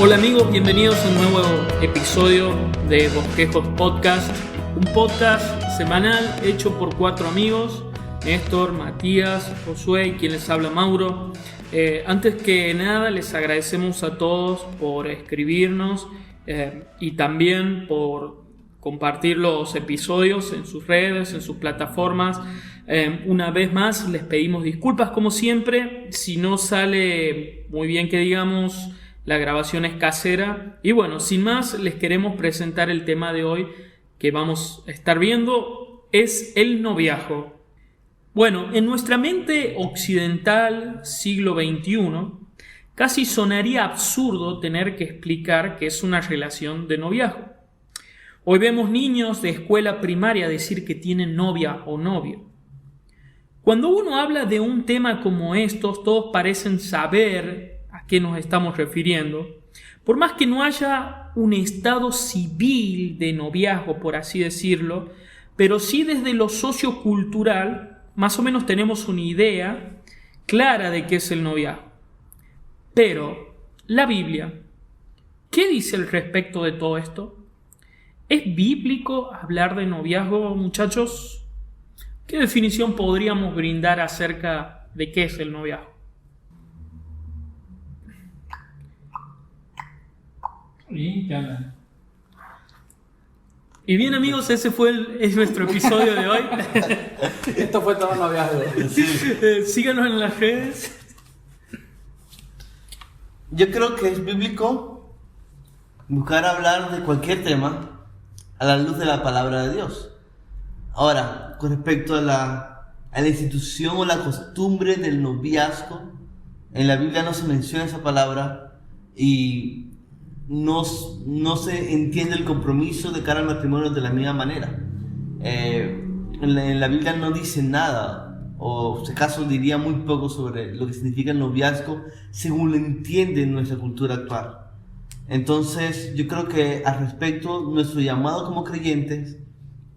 Hola amigos, bienvenidos a un nuevo episodio de Bosquejos Podcast, un podcast semanal hecho por 4 amigos, Néstor, Matías, Josué y quien les habla, Mauro. Antes que nada les agradecemos a todos por escribirnos y también por compartir los episodios en sus redes, en sus plataformas. Una vez más les pedimos disculpas como siempre si no sale muy bien que digamos. La grabación es casera y bueno, sin más les queremos presentar el tema de hoy que vamos a estar viendo, es el noviazgo. Bueno, en nuestra mente occidental siglo XXI casi sonaría absurdo tener que explicar qué es una relación de noviazgo. Hoy vemos niños de escuela primaria decir que tienen novia o novio. Cuando uno habla de un tema como estos, todos parecen saber a qué nos estamos refiriendo, por más que no haya un estado civil de noviazgo, por así decirlo, pero sí desde lo sociocultural, más o menos tenemos una idea clara de qué es el noviazgo. Pero, la Biblia, ¿qué dice al respecto de todo esto? ¿Es bíblico hablar de noviazgo, muchachos? ¿Qué definición podríamos brindar acerca de qué es el noviazgo? ¿Y qué onda? Y bien amigos, ese es nuestro episodio de hoy. Esto fue todo noviazgo. Síganos en las redes. Yo creo que es bíblico buscar hablar de cualquier tema a la luz de la palabra de Dios. Ahora, con respecto a la institución o la costumbre del noviazgo, en la Biblia no se menciona esa palabra y no se entiende el compromiso de cara al matrimonio de la misma manera. En la Biblia no dice nada, o si acaso diría muy poco sobre lo que significa el noviazgo según lo entiende en nuestra cultura actual. Entonces yo creo que al respecto nuestro llamado como creyentes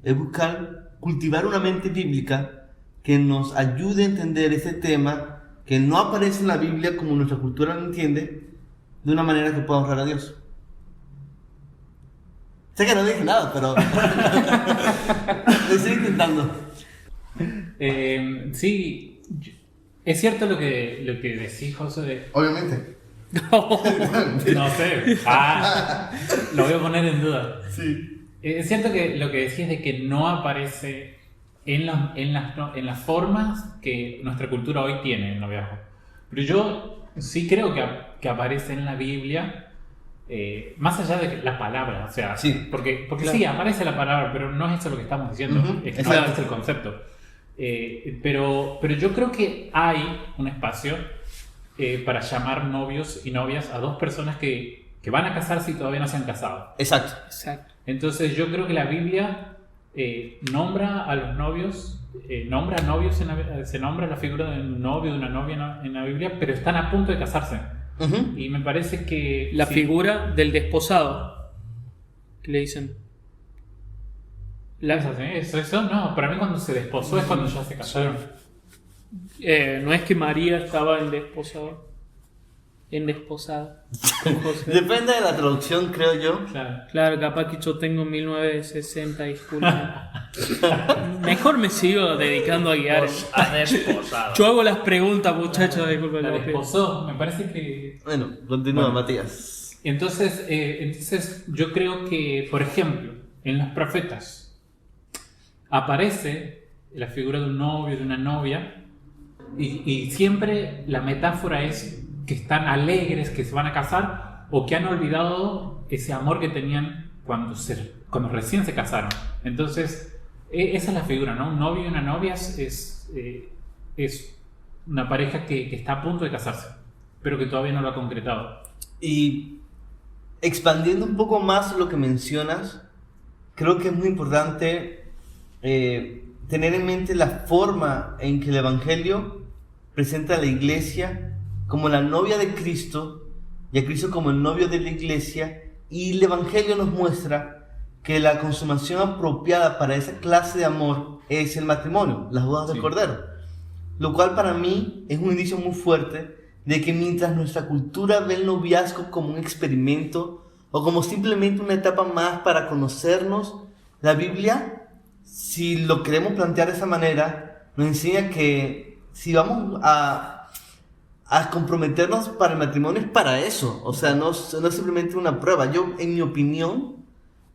es buscar cultivar una mente bíblica que nos ayude a entender ese tema que no aparece en la Biblia como nuestra cultura lo entiende, de una manera que pueda honrar a Dios. Sé que no dije nada, pero lo estoy intentando. Sí, es cierto lo que decís, José. Obviamente. No sé. Lo voy a poner en duda. Sí. Es cierto que lo que decís de que no aparece en las formas que nuestra cultura hoy tiene el noviazgo. Pero yo sí creo que aparece en la Biblia. Más allá de la palabra, o sea, sí, porque claro. Sí, aparece la palabra, pero no es eso lo que estamos diciendo, es el concepto. Pero yo creo que hay un espacio para llamar novios y novias a dos personas que van a casarse y todavía no se han casado. Exacto. Entonces yo creo que la Biblia nombra a los novios, nombra a novios, se nombra la figura de un novio, de una novia en la Biblia, pero están a punto de casarse. Uh-huh. Y me parece que La figura del desposado, que le dicen. Eso no, para mí cuando se desposó es cuando ya se casaron. No es que María estaba en desposado. En desposada. Depende de la traducción, creo yo. Claro, capaz que yo tengo 1960, disculpen. Mejor me sigo dedicando a guiar. A desposado. Yo hago las preguntas, muchachos. Disculpen. La desposó, me parece que... Bueno, continúa, Matías. Entonces yo creo que, por ejemplo, en los profetas aparece la figura de un novio, de una novia, y siempre la metáfora es que están alegres, que se van a casar, o que han olvidado ese amor que tenían cuando recién se casaron. Entonces, esa es la figura, ¿no? Un novio y una novia es una pareja que está a punto de casarse, pero que todavía no lo ha concretado. Y expandiendo un poco más lo que mencionas, creo que es muy importante tener en mente la forma en que el Evangelio presenta a la iglesia como la novia de Cristo y a Cristo como el novio de la iglesia, y el Evangelio nos muestra que la consumación apropiada para esa clase de amor es el matrimonio, las bodas del Cordero, lo cual para mí es un indicio muy fuerte de que mientras nuestra cultura ve el noviazgo como un experimento o como simplemente una etapa más para conocernos, la Biblia, si lo queremos plantear de esa manera, nos enseña que si vamos a comprometernos para el matrimonio es para eso. O sea, no es simplemente una prueba. Yo, en mi opinión,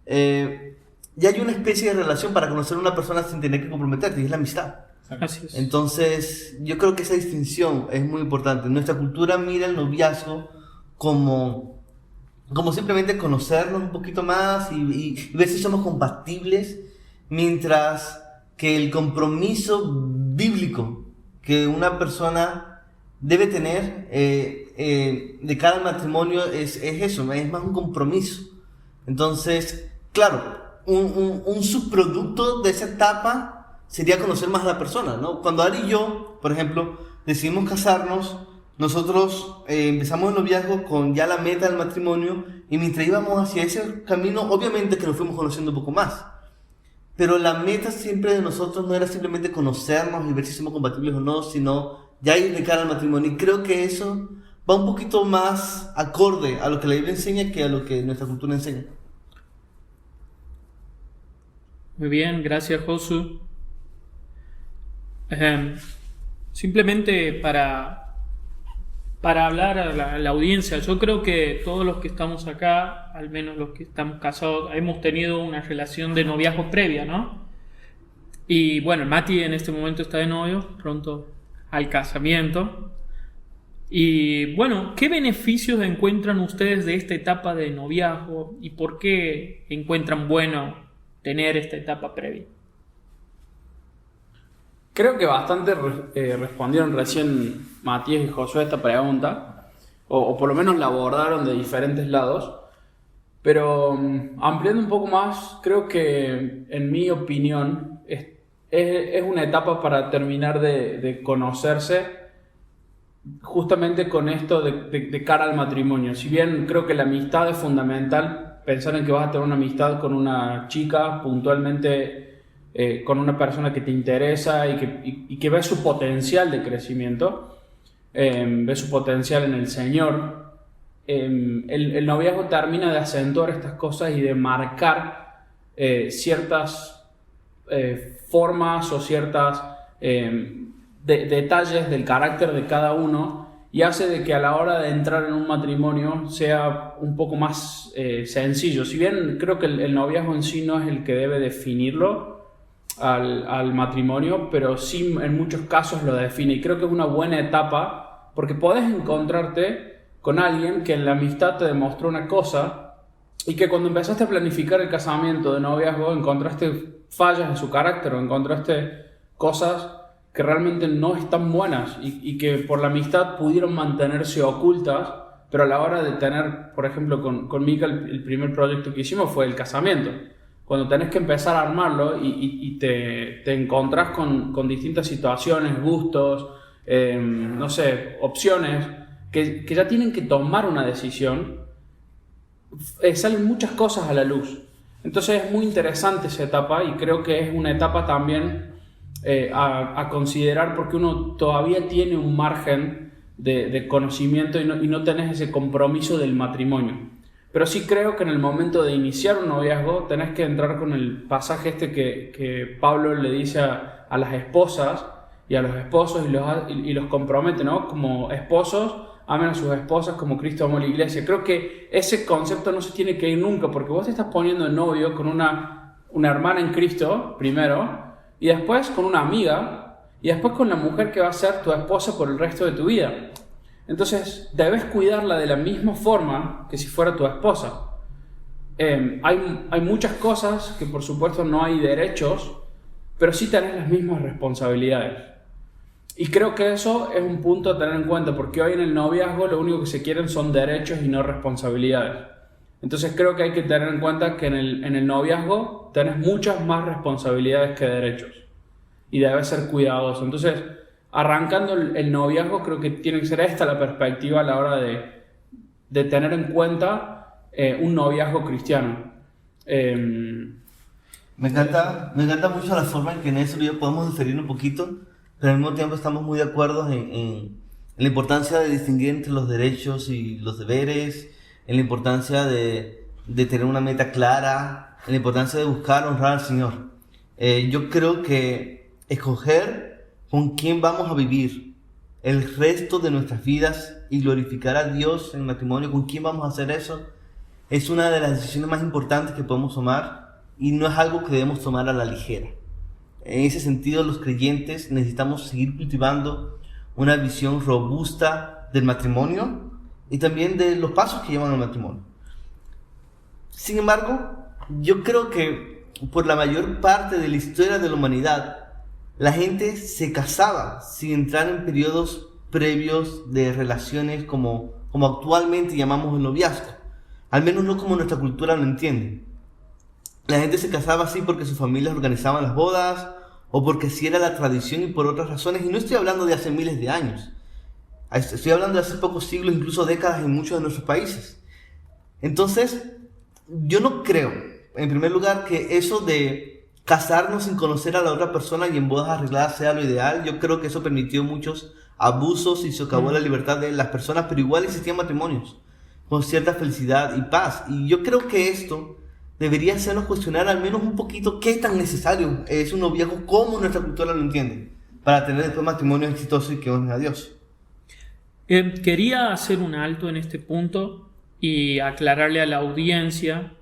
ya hay una especie de relación para conocer a una persona sin tener que comprometerte, y es la amistad. Así es. Entonces, yo creo que esa distinción es muy importante. Nuestra cultura mira el noviazgo como simplemente conocernos un poquito más y ver si somos compatibles, mientras que el compromiso bíblico que una persona debe tener de cara al matrimonio es eso, es más un compromiso. Entonces, claro, un subproducto de esa etapa sería conocer más a la persona, ¿no? Cuando Ari y yo, por ejemplo, decidimos casarnos, nosotros empezamos el noviazgo con ya la meta del matrimonio, y mientras íbamos hacia ese camino, obviamente que nos fuimos conociendo un poco más. Pero la meta siempre de nosotros no era simplemente conocernos y ver si somos compatibles o no, sino ya ir de cara al matrimonio. Y creo que eso va un poquito más acorde a lo que la Biblia enseña que a lo que nuestra cultura enseña. Muy bien, gracias, Josu. Simplemente para hablar a la audiencia, yo creo que todos los que estamos acá, al menos los que estamos casados, hemos tenido una relación de noviazgo previa, ¿no? Y bueno, Mati en este momento está de novio, pronto al casamiento. Y bueno, ¿qué beneficios encuentran ustedes de esta etapa de noviazgo y por qué encuentran bueno tener esta etapa previa? Creo que bastante respondieron recién Matías y Josué esta pregunta, o por lo menos la abordaron de diferentes lados, pero ampliando un poco más, creo que en mi opinión es una etapa para terminar de conocerse justamente con esto de cara al matrimonio. Si bien creo que la amistad es fundamental, pensar en que vas a tener una amistad con una chica puntualmente, con una persona que te interesa y que ve su potencial de crecimiento, ve su potencial en el Señor. El noviazgo termina de acentuar estas cosas y de marcar ciertas formas o ciertas detalles del carácter de cada uno, y hace de que a la hora de entrar en un matrimonio sea un poco más sencillo. Si bien creo que el noviazgo en sí no es el que debe definirlo al matrimonio, pero sí en muchos casos lo define, y creo que es una buena etapa porque podés encontrarte con alguien que en la amistad te demostró una cosa y que cuando empezaste a planificar el casamiento de noviazgo encontraste fallas en su carácter o encontraste cosas que realmente no están buenas y que por la amistad pudieron mantenerse ocultas, pero a la hora de tener, por ejemplo, con Mika el primer proyecto que hicimos fue el casamiento. Cuando tenés que empezar a armarlo y te encontrás con distintas situaciones, gustos, no sé, opciones, que ya tienen que tomar una decisión, salen muchas cosas a la luz. Entonces es muy interesante esa etapa y creo que es una etapa también a considerar, porque uno todavía tiene un margen de conocimiento y no tenés ese compromiso del matrimonio. Pero sí creo que en el momento de iniciar un noviazgo tenés que entrar con el pasaje que Pablo le dice a las esposas y a los esposos y los compromete, ¿no? Como esposos, amen a sus esposas como Cristo amó a la iglesia. Creo que ese concepto no se tiene que ir nunca, porque vos te estás poniendo de novio con una hermana en Cristo primero, y después con una amiga, y después con la mujer que va a ser tu esposa por el resto de tu vida. Entonces debes cuidarla de la misma forma que si fuera tu esposa. Hay muchas cosas que por supuesto no hay derechos, pero sí tenés las mismas responsabilidades. Y creo que eso es un punto a tener en cuenta, porque hoy en el noviazgo lo único que se quieren son derechos y no responsabilidades. Entonces creo que hay que tener en cuenta que en el noviazgo tenés muchas más responsabilidades que derechos y debes ser cuidadoso. Entonces, arrancando el noviazgo, creo que tiene que ser esta la perspectiva a la hora de tener en cuenta un noviazgo cristiano. Me encanta mucho la forma en que en eso podemos diferir un poquito, pero al mismo tiempo estamos muy de acuerdo en en la importancia de distinguir entre los derechos y los deberes, en la importancia de tener una meta clara, en la importancia de buscar honrar al Señor. Yo creo que escoger con quién vamos a vivir el resto de nuestras vidas y glorificar a Dios en matrimonio, con quién vamos a hacer eso, es una de las decisiones más importantes que podemos tomar y no es algo que debemos tomar a la ligera. En ese sentido, los creyentes necesitamos seguir cultivando una visión robusta del matrimonio y también de los pasos que llevan al matrimonio. Sin embargo, yo creo que por la mayor parte de la historia de la humanidad, la gente se casaba sin entrar en periodos previos de relaciones como actualmente llamamos el noviazgo. Al menos no como nuestra cultura lo entiende. La gente se casaba así porque sus familias organizaban las bodas o porque así era la tradición y por otras razones. Y no estoy hablando de hace miles de años. Estoy hablando de hace pocos siglos, incluso décadas en muchos de nuestros países. Entonces, yo no creo, en primer lugar, que eso de casarnos sin conocer a la otra persona y en bodas arregladas sea lo ideal. Yo creo que eso permitió muchos abusos y socavó la libertad de las personas, pero igual existían matrimonios con cierta felicidad y paz. Y yo creo que esto debería hacernos cuestionar al menos un poquito qué tan necesario es un noviazgo, cómo nuestra cultura lo entiende, para tener después matrimonios exitosos y que honren a Dios. Quería hacer un alto en este punto y aclararle a la audiencia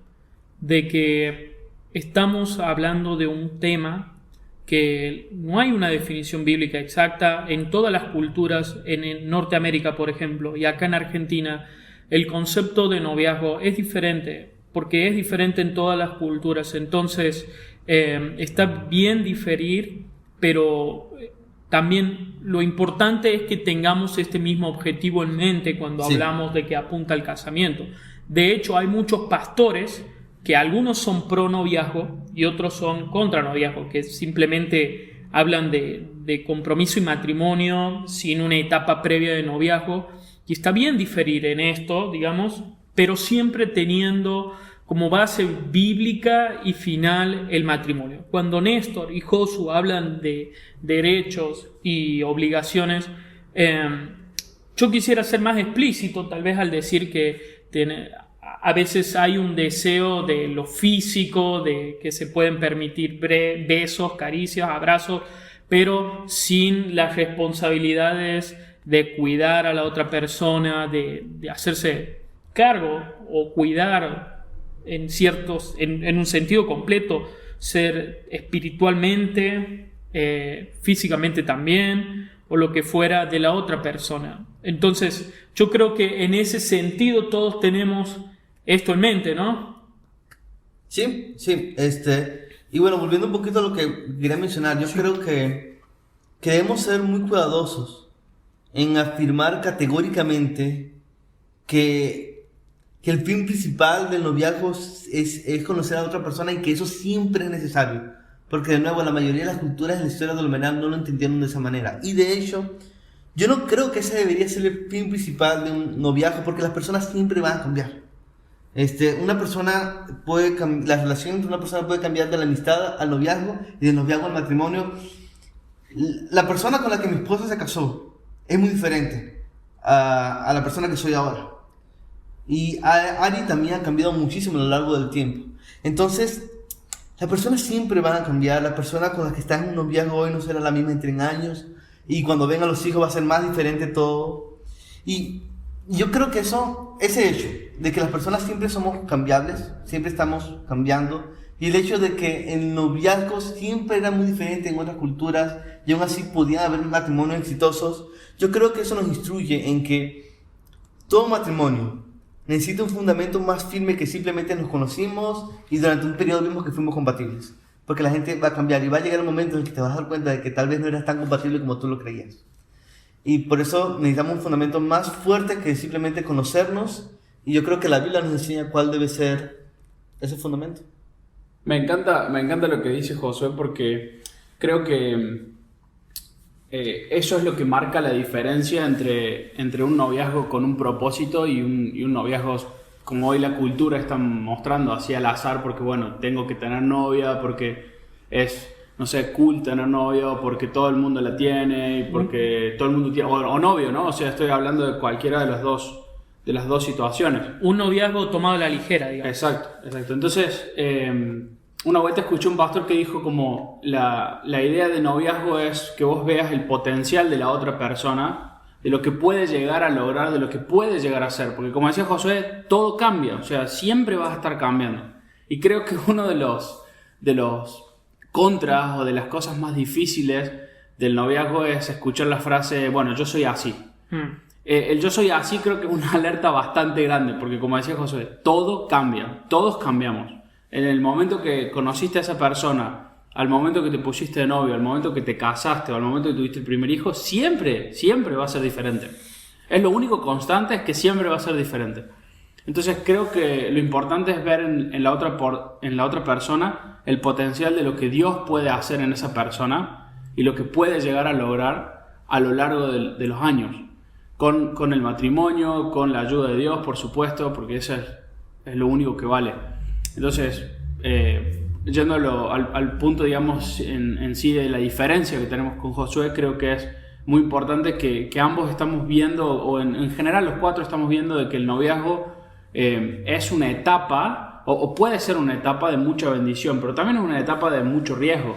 de que estamos hablando de un tema que no hay una definición bíblica exacta en todas las culturas. En Norteamérica, por ejemplo, y acá en Argentina, el concepto de noviazgo es diferente, porque es diferente en todas las culturas. Entonces, está bien diferir, pero también lo importante es que tengamos este mismo objetivo en mente cuando hablamos de que apunta al casamiento. De hecho, hay muchos pastores que algunos son pro noviazgo y otros son contra noviazgo, que simplemente hablan de compromiso y matrimonio sin una etapa previa de noviazgo. Y está bien diferir en esto, digamos, pero siempre teniendo como base bíblica y final el matrimonio. Cuando Néstor y Josu hablan de derechos y obligaciones, yo quisiera ser más explícito, tal vez al decir que a veces hay un deseo de lo físico, de que se pueden permitir besos, caricias, abrazos, pero sin las responsabilidades de cuidar a la otra persona, de hacerse cargo o cuidar en un sentido completo, ser espiritualmente, físicamente también, o lo que fuera de la otra persona. Entonces, yo creo que en ese sentido todos tenemos esto en mente, ¿no? Sí. Y bueno, volviendo un poquito a lo que quería mencionar, yo creo que debemos ser muy cuidadosos en afirmar categóricamente que el fin principal del noviazgo es conocer a otra persona y que eso siempre es necesario. Porque de nuevo, la mayoría de las culturas en la historia de la humanidad no lo entendieron de esa manera. Y de hecho, yo no creo que ese debería ser el fin principal de un noviazgo, porque las personas siempre van a cambiar. La relación entre una persona puede cambiar de la amistad al noviazgo y del noviazgo al matrimonio. La persona con la que mi esposa se casó es muy diferente a la persona que soy ahora. Y Ari también ha cambiado muchísimo a lo largo del tiempo. Entonces, las personas siempre van a cambiar. La persona con la que estás en un noviazgo hoy no será la misma entre años. Y cuando vengan los hijos va a ser más diferente todo. Y yo creo que ese hecho de que las personas siempre somos cambiables, siempre estamos cambiando, y el hecho de que el noviazgo siempre era muy diferente en otras culturas y aún así podían haber matrimonios exitosos, yo creo que eso nos instruye en que todo matrimonio necesita un fundamento más firme que simplemente nos conocimos y durante un periodo vimos que fuimos compatibles. Porque la gente va a cambiar y va a llegar el momento en el que te vas a dar cuenta de que tal vez no eras tan compatible como tú lo creías. Y por eso necesitamos un fundamento más fuerte que simplemente conocernos. Y yo creo que la Biblia nos enseña cuál debe ser ese fundamento. Me encanta lo que dice Josué, porque creo que eso es lo que marca la diferencia entre un noviazgo con un propósito y un noviazgo como hoy la cultura está mostrando así al azar, porque bueno, tengo que tener novia, porque es no sé, cool tener novio porque todo el mundo la tiene y porque todo el mundo tiene, o novio, ¿no? O sea, estoy hablando de cualquiera de las dos situaciones. Un noviazgo tomado a la ligera, digamos. Exacto. Entonces, una vuelta escuché un pastor que dijo como la idea de noviazgo es que vos veas el potencial de la otra persona, de lo que puede llegar a lograr, de lo que puede llegar a ser. Porque como decía Josué, todo cambia, o sea, siempre vas a estar cambiando. Y creo que uno de los contras o de las cosas más difíciles del noviazgo es escuchar la frase, bueno, yo soy así. El yo soy así creo que es una alerta bastante grande, porque como decía Josué, todo cambia, todos cambiamos. En el momento que conociste a esa persona, al momento que te pusiste de novio, al momento que te casaste o al momento que tuviste el primer hijo, siempre va a ser diferente. Es lo único constante, es que siempre va a ser diferente. Entonces creo que lo importante es ver en la otra persona el potencial de lo que Dios puede hacer en esa persona y lo que puede llegar a lograr a lo largo de los años. Con el matrimonio, con la ayuda de Dios, por supuesto, porque eso es lo único que vale. Entonces, yendo al punto, digamos, en sí de la diferencia que tenemos con Josué, creo que es muy importante que ambos estamos viendo, o en general los cuatro estamos viendo de que el noviazgo es una etapa, o puede ser una etapa de mucha bendición, pero también es una etapa de mucho riesgo,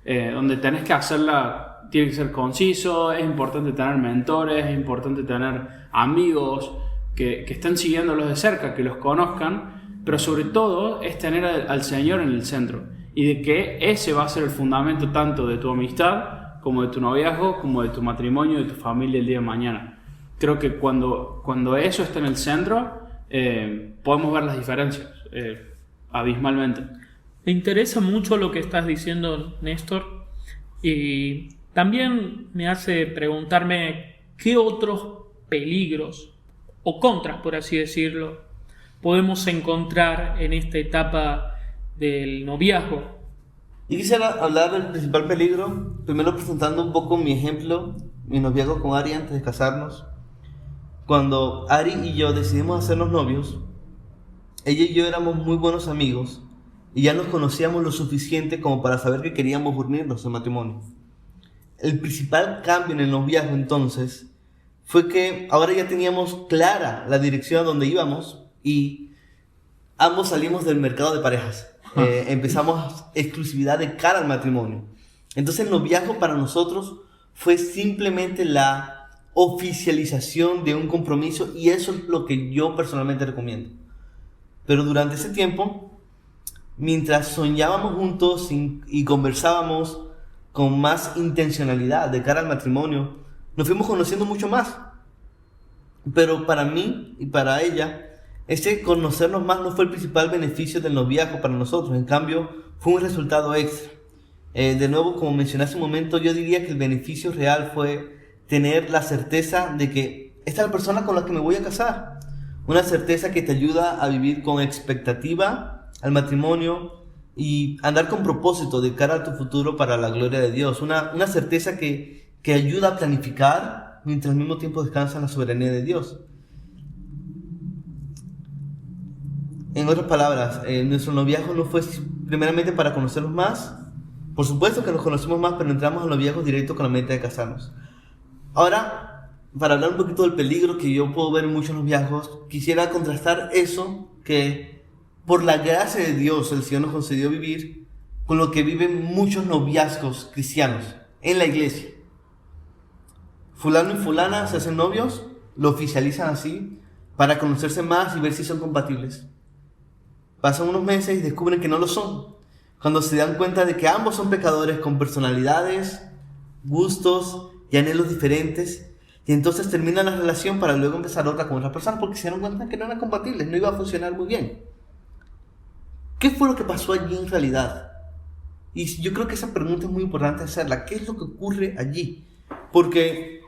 donde tenés que hacerla, tiene que ser conciso, es importante tener mentores, es importante tener amigos que estén siguiéndolos de cerca, que los conozcan, pero sobre todo es tener al Señor en el centro, y de que ese va a ser el fundamento tanto de tu amistad, como de tu noviazgo, como de tu matrimonio, de tu familia el día de mañana. Creo que cuando eso está en el centro, podemos ver las diferencias abismalmente. Me interesa mucho lo que estás diciendo, Néstor, y también me hace preguntarme qué otros peligros o contras, por así decirlo, podemos encontrar en esta etapa del noviazgo. Y quisiera hablar del principal peligro, primero presentando un poco mi ejemplo, mi noviazgo con Ari antes de casarnos. Cuando Ari y yo decidimos hacernos novios, ella y yo éramos muy buenos amigos y ya nos conocíamos lo suficiente como para saber que queríamos unirnos en matrimonio. El principal cambio en el noviazgo entonces fue que ahora ya teníamos clara la dirección a donde íbamos y ambos salimos del mercado de parejas. Empezamos exclusividad de cara al matrimonio. Entonces el noviazgo para nosotros fue simplemente la oficialización de un compromiso, y eso es lo que yo personalmente recomiendo. Pero durante ese tiempo, mientras soñábamos juntos y conversábamos con más intencionalidad de cara al matrimonio, nos fuimos conociendo mucho más. Pero para mí y para ella, ese conocernos más no fue el principal beneficio del noviazgo para nosotros. En cambio, fue un resultado extra. De nuevo, como mencioné hace un momento, yo diría que el beneficio real fue tener la certeza de que esta es la persona con la que me voy a casar. Una certeza que te ayuda a vivir con expectativa al matrimonio y andar con propósito de cara a tu futuro para la gloria de Dios. Una certeza que ayuda a planificar mientras al mismo tiempo descansa en la soberanía de Dios. En otras palabras, nuestro noviazgo no fue primeramente para conocernos más. Por supuesto que nos conocemos más, pero entramos al noviazgo directo con la meta de casarnos. Ahora, para hablar un poquito del peligro que yo puedo ver en muchos noviazgos, quisiera contrastar eso que por la gracia de Dios el Señor nos concedió vivir con lo que viven muchos noviazgos cristianos en la iglesia. Fulano y fulana se hacen novios, lo oficializan así para conocerse más y ver si son compatibles. Pasan unos meses y descubren que no lo son, cuando se dan cuenta de que ambos son pecadores con personalidades, gustos y anhelos diferentes, y entonces terminan la relación para luego empezar otra con otra persona porque se dieron cuenta que no eran compatibles, no iba a funcionar muy bien. ¿Qué fue lo que pasó allí en realidad? Y yo creo que esa pregunta es muy importante hacerla. ¿Qué es lo que ocurre allí? Porque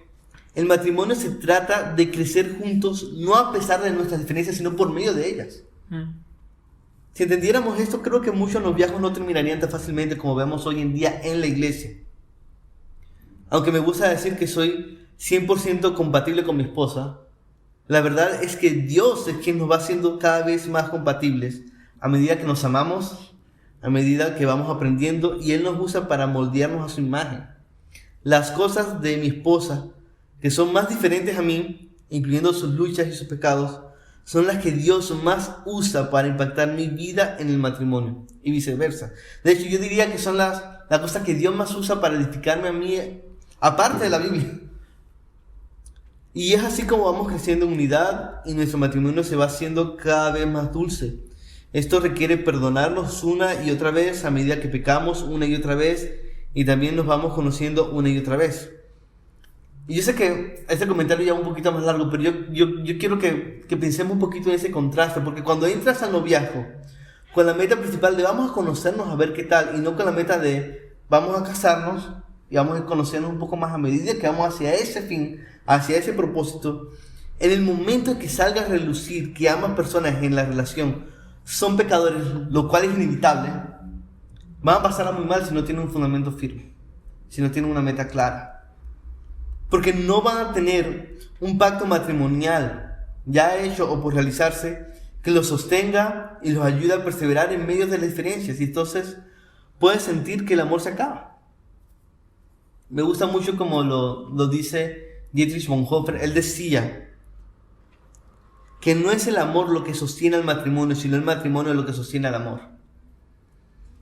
el matrimonio se trata de crecer juntos, no a pesar de nuestras diferencias, sino por medio de ellas. Si entendiéramos esto, creo que muchos noviazgos no terminarían tan fácilmente como vemos hoy en día en la iglesia. Aunque me gusta decir que soy 100% compatible con mi esposa, la verdad es que Dios es quien nos va haciendo cada vez más compatibles a medida que nos amamos, a medida que vamos aprendiendo, y Él nos usa para moldearnos a su imagen. Las cosas de mi esposa, que son más diferentes a mí, incluyendo sus luchas y sus pecados, son las que Dios más usa para impactar mi vida en el matrimonio, y viceversa. De hecho, yo diría que son las cosas que Dios más usa para edificarme a mí, aparte de la Biblia. Y es así como vamos creciendo en unidad y nuestro matrimonio se va haciendo cada vez más dulce. Esto requiere perdonarnos una y otra vez a medida que pecamos una y otra vez, y también nos vamos conociendo una y otra vez. Y yo sé que este comentario ya es un poquito más largo, pero yo quiero que pensemos un poquito en ese contraste, porque cuando entras al noviazgo con la meta principal de vamos a conocernos a ver qué tal, y no con la meta de vamos a casarnos y vamos a conocernos un poco más a medida que vamos hacia ese fin, hacia ese propósito, en el momento en que salga a relucir que ambas personas en la relación son pecadores, lo cual es inevitable, van a pasarla muy mal si no tienen un fundamento firme, si no tienen una meta clara. Porque no van a tener un pacto matrimonial ya hecho o por realizarse que los sostenga y los ayude a perseverar en medio de las diferencias. Y entonces puedes sentir que el amor se acaba. Me gusta mucho como lo dice Dietrich Bonhoeffer. Él decía que no es el amor lo que sostiene al matrimonio, sino el matrimonio lo que sostiene al amor.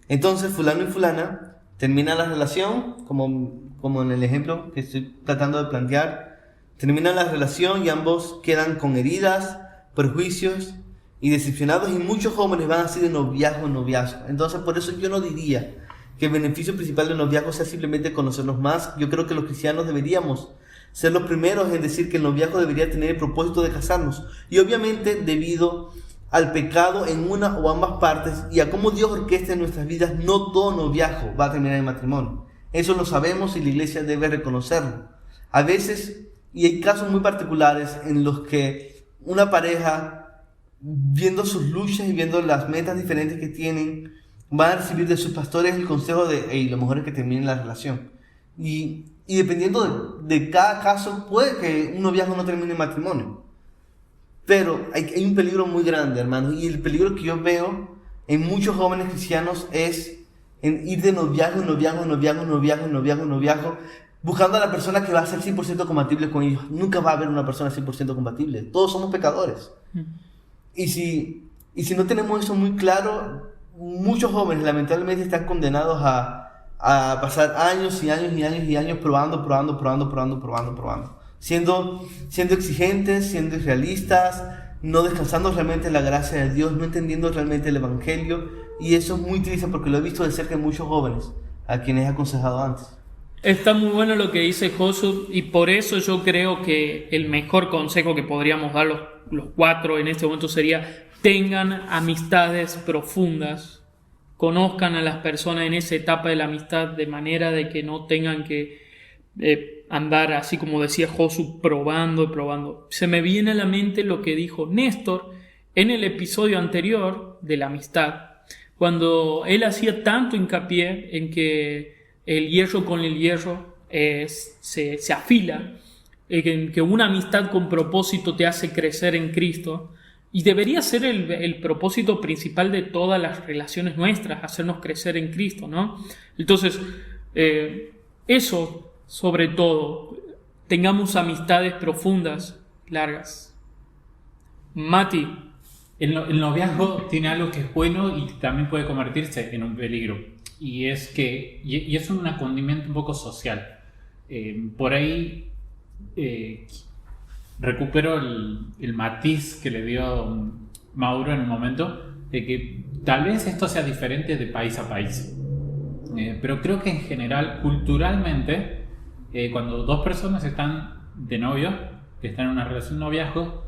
Entonces fulano y fulana termina la relación, como en el ejemplo que estoy tratando de plantear, terminan la relación y ambos quedan con heridas, perjuicios y decepcionados, y muchos jóvenes van así de noviazgo en noviazgo. Entonces por eso yo no diría que el beneficio principal del noviazgo sea simplemente conocernos más. Yo creo que los cristianos deberíamos ser los primeros en decir que el noviazgo debería tener el propósito de casarnos, y obviamente debido al pecado en una o ambas partes y a cómo Dios orquesta en nuestras vidas, no todo noviazgo va a terminar en matrimonio. Eso lo sabemos y la iglesia debe reconocerlo. A veces, y hay casos muy particulares en los que una pareja, viendo sus luchas y viendo las metas diferentes que tienen, va a recibir de sus pastores el consejo de hey, lo mejor es que terminen la relación. Y dependiendo de cada caso, puede que un noviazgo no termine en matrimonio. Pero hay un peligro muy grande, hermanos, y el peligro que yo veo en muchos jóvenes cristianos es en ir de noviazgo, buscando a la persona que va a ser 100% compatible con ellos. Nunca va a haber una persona 100% compatible. Todos somos pecadores. Y si no tenemos eso muy claro, muchos jóvenes lamentablemente están condenados a pasar años y años probando. Siendo exigentes, siendo irrealistas, no descansando realmente en la gracia de Dios, no entendiendo realmente el Evangelio. Y eso es muy triste porque lo he visto de cerca en muchos jóvenes a quienes he aconsejado antes. Está muy bueno lo que dice Josu, y por eso yo creo que el mejor consejo que podríamos dar los cuatro en este momento sería: tengan amistades profundas, conozcan a las personas en esa etapa de la amistad de manera de que no tengan que andar, así como decía Josu, probando. Se me viene a la mente lo que dijo Néstor en el episodio anterior de la amistad, cuando él hacía tanto hincapié en que el hierro con el hierro se afila, en que una amistad con propósito te hace crecer en Cristo, y debería ser el propósito principal de todas las relaciones nuestras, hacernos crecer en Cristo, ¿no? Entonces, eso sobre todo, tengamos amistades profundas, largas. Mati. El noviazgo tiene algo que es bueno y también puede convertirse en un peligro, y es que es un condimento un poco social. Por ahí recupero el matiz que le dio Mauro en un momento, de que tal vez esto sea diferente de país a país, pero creo que en general, culturalmente, cuando dos personas están de novio, que están en una relación de noviazgo,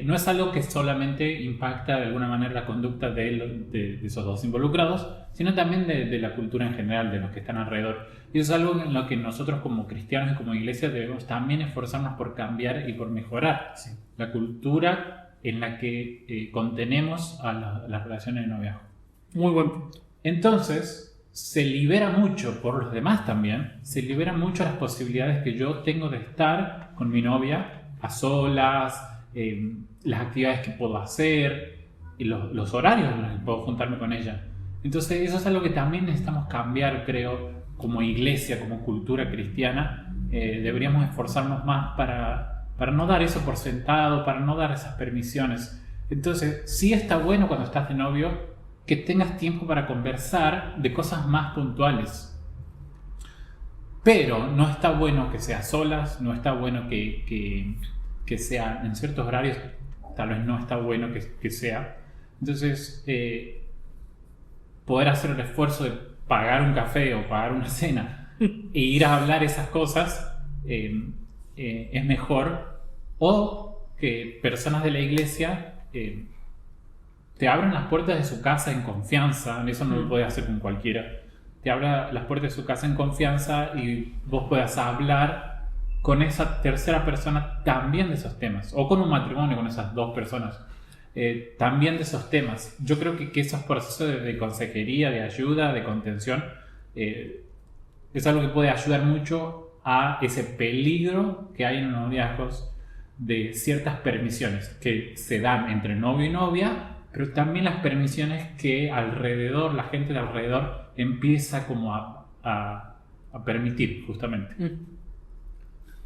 no es algo que solamente impacta de alguna manera la conducta de esos dos involucrados, sino también de la cultura en general, de los que están alrededor. Y eso es algo en lo que nosotros como cristianos y como iglesia debemos también esforzarnos por cambiar y por mejorar. Sí. La cultura en la que contenemos a las relaciones de noviazgo. Muy buen punto. Entonces, se libera mucho por los demás también, se libera mucho las posibilidades que yo tengo de estar con mi novia a solas, las actividades que puedo hacer, y los horarios en los que puedo juntarme con ella. Entonces eso es algo que también necesitamos cambiar, creo, como iglesia, como cultura cristiana. Deberíamos esforzarnos más para no dar eso por sentado, para no dar esas permisiones. Entonces sí está bueno cuando estás de novio que tengas tiempo para conversar de cosas más puntuales. Pero no está bueno que sea solas, no está bueno que sea en ciertos horarios, tal vez no está bueno que sea. Entonces, poder hacer el esfuerzo de pagar un café o pagar una cena e ir a hablar esas cosas es mejor. O que personas de la iglesia te abran las puertas de su casa en confianza. Eso no lo puede hacer con cualquiera. Te abra las puertas de su casa en confianza y vos puedas hablar con esa tercera persona también de esos temas, o con un matrimonio con esas dos personas también de esos temas. Yo creo que esos procesos de consejería, de ayuda, de contención es algo que puede ayudar mucho a ese peligro que hay en los noviazgos de ciertas permisiones que se dan entre novio y novia, pero también las permisiones que alrededor, la gente de alrededor empieza como a permitir, justamente.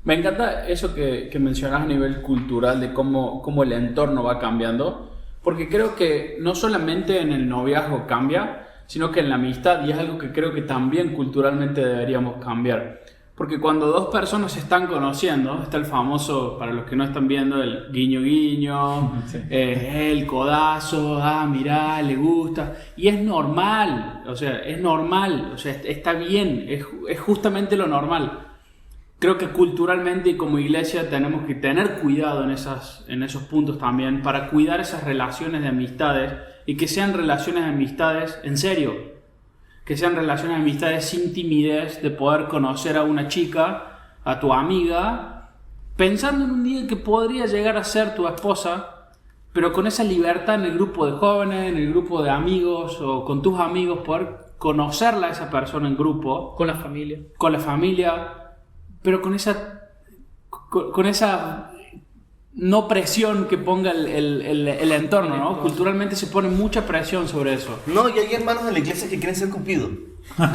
Me encanta eso que mencionas a nivel cultural, de cómo el entorno va cambiando, porque creo que no solamente en el noviazgo cambia, sino que en la amistad, y es algo que creo que también culturalmente deberíamos cambiar. Porque cuando dos personas se están conociendo, está el famoso, para los que no están viendo, el guiño guiño, sí. El codazo, mirá, le gusta, y es normal, está bien, es justamente lo normal. Creo que culturalmente y como iglesia tenemos que tener cuidado en esos puntos también, para cuidar esas relaciones de amistades, y que sean relaciones de amistades en serio. Que sean relaciones de amistades sin timidez, de poder conocer a una chica, a tu amiga, pensando en un día que podría llegar a ser tu esposa, pero con esa libertad en el grupo de jóvenes, en el grupo de amigos o con tus amigos, poder conocerla a esa persona en grupo. Con la familia. Con la familia, pero con esa no presión que ponga el entorno, ¿no? Culturalmente se pone mucha presión sobre eso. No, y hay hermanos en la iglesia que quieren ser Cupido.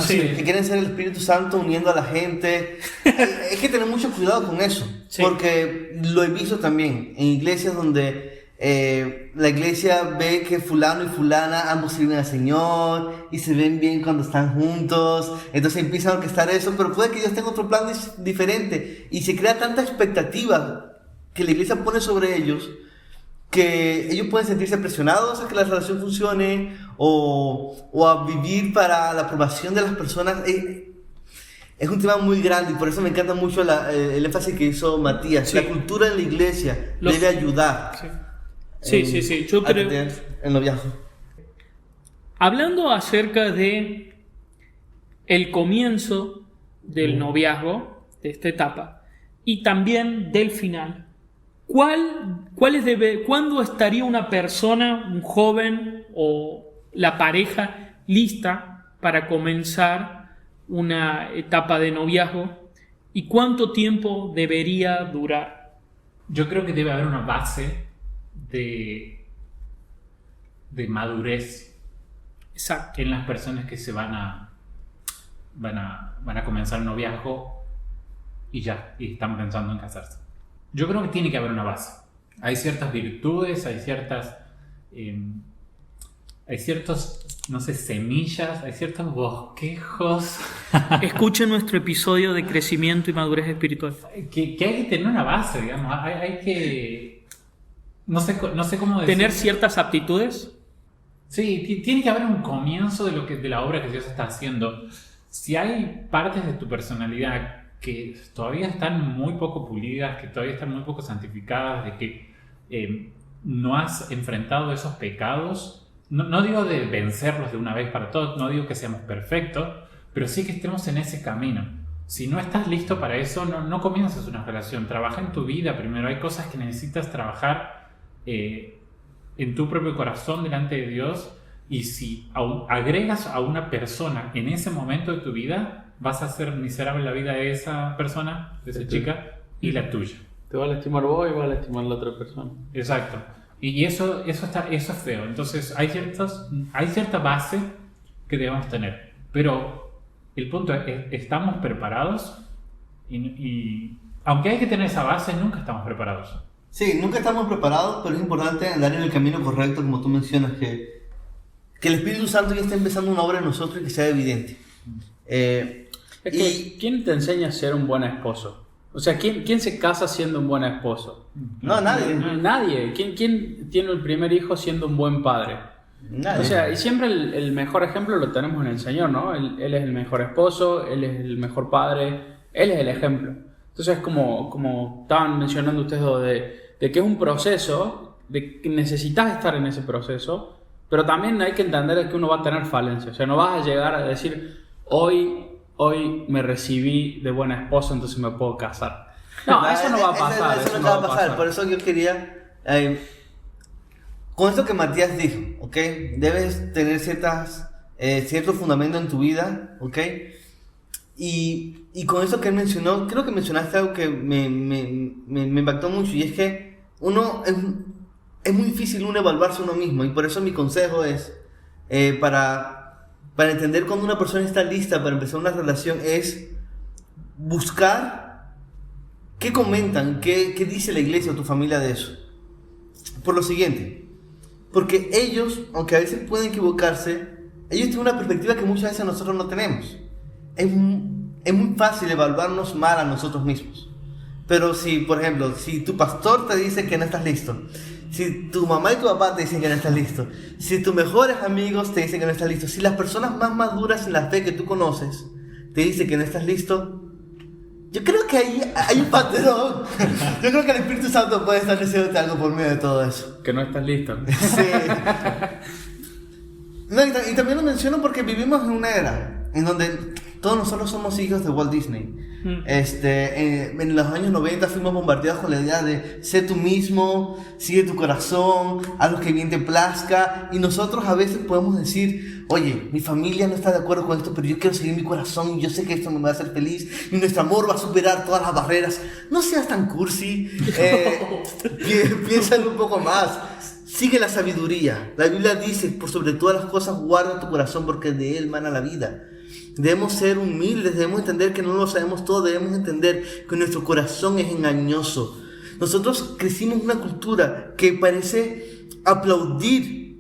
Sí. Que quieren ser el Espíritu Santo uniendo a la gente. Hay que tener mucho cuidado con eso. Sí. Porque lo he visto también en iglesias donde la iglesia ve que fulano y fulana ambos sirven al Señor y se ven bien cuando están juntos. Entonces empiezan a orquestar eso, pero puede que Dios tenga otro plan diferente. Y se crea tanta expectativa que la iglesia pone sobre ellos, que ellos pueden sentirse presionados a que la relación funcione o a vivir para la aprobación de las personas. Es un tema muy grande y por eso me encanta mucho el énfasis que hizo Matías. Sí. La cultura en la iglesia debe ayudar. Sí. Yo creo. El noviazgo. Hablando acerca de el comienzo del noviazgo, de esta etapa, y también del final. ¿Cuándo estaría una persona, un joven o la pareja lista para comenzar una etapa de noviazgo? ¿Y cuánto tiempo debería durar? Yo creo que debe haber una base de madurez. Exacto. En las personas que se van a comenzar el noviazgo y están pensando en casarse. Yo creo que tiene que haber una base. Hay ciertas virtudes, hay ciertas, no sé, semillas, hay ciertos bosquejos. Escuchen nuestro episodio de crecimiento y madurez espiritual. Que hay que tener una base, digamos. Hay que, no sé cómo decir. ¿Tener ciertas aptitudes? Sí, tiene que haber un comienzo de la obra que Dios está haciendo. Si hay partes de tu personalidad que todavía están muy poco pulidas, que todavía están muy poco santificadas, de que no has enfrentado esos pecados, no digo de vencerlos de una vez para todas, no digo que seamos perfectos, pero sí que estemos en ese camino. Si no estás listo para eso, no comiences una relación. Trabaja en tu vida primero. Hay cosas que necesitas trabajar en tu propio corazón delante de Dios, y si agregas a una persona en ese momento de tu vida, vas a hacer miserable la vida de esa persona, de esa chica, y la tuya. Te va a lastimar vos y va a lastimar la otra persona. Exacto. Y eso es feo. Entonces hay cierta base que debemos tener. Pero el punto es, ¿estamos preparados? Y aunque hay que tener esa base, nunca estamos preparados. Sí, nunca estamos preparados, pero es importante andar en el camino correcto, como tú mencionas, que el Espíritu Santo ya está empezando una obra en nosotros y que sea evidente. ¿Quién te enseña a ser un buen esposo? O sea, ¿quién se casa siendo un buen esposo? No, nadie. Nadie. ¿Quién tiene el primer hijo siendo un buen padre? Nadie. O sea, y siempre el mejor ejemplo lo tenemos en el Señor, ¿no? Él es el mejor esposo, Él es el mejor padre, Él es el ejemplo. Entonces, como estaban mencionando ustedes de que es un proceso, de que necesitas estar en ese proceso, pero también hay que entender que uno va a tener falencias. O sea, no vas a llegar a decir, hoy me recibí de buena esposa, entonces me puedo casar. No, eso no va a pasar. Eso no va a pasar. Por eso yo quería, con esto que Matías dijo, ¿ok? Debes tener cierto fundamento en tu vida, ¿ok? Y con eso que él mencionó, creo que mencionaste algo que me impactó mucho, y es que es muy difícil uno evaluarse uno mismo, y por eso mi consejo es, para entender cuando una persona está lista para empezar una relación, es buscar qué comentan, qué dice la iglesia o tu familia de eso. Por lo siguiente, porque ellos, aunque a veces pueden equivocarse, ellos tienen una perspectiva que muchas veces nosotros no tenemos. Es muy fácil evaluarnos mal a nosotros mismos. Pero si, por ejemplo, si tu pastor te dice que no estás listo, si tu mamá y tu papá te dicen que no estás listo, si tus mejores amigos te dicen que no estás listo, si las personas más maduras en la fe que tú conoces te dicen que no estás listo, yo creo que ahí hay un patrón. Yo creo que el Espíritu Santo puede estar diciéndote algo por medio de todo eso. Que no estás listo. Sí. No, y también lo menciono porque vivimos en una era en donde todos nosotros somos hijos de Walt Disney. En los años 90 fuimos bombardeados con la idea de sé tú mismo, sigue tu corazón, haz lo que bien te plazca, y nosotros a veces podemos decir, oye, mi familia no está de acuerdo con esto, pero yo quiero seguir mi corazón y yo sé que esto me va a hacer feliz y nuestro amor va a superar todas las barreras. No seas tan cursi, piénsalo un poco más. Sigue la sabiduría. La Biblia dice, por sobre todas las cosas guarda tu corazón porque de él mana la vida. Debemos ser humildes, debemos entender que no lo sabemos todo, debemos entender que nuestro corazón es engañoso. Nosotros crecimos en una cultura que parece aplaudir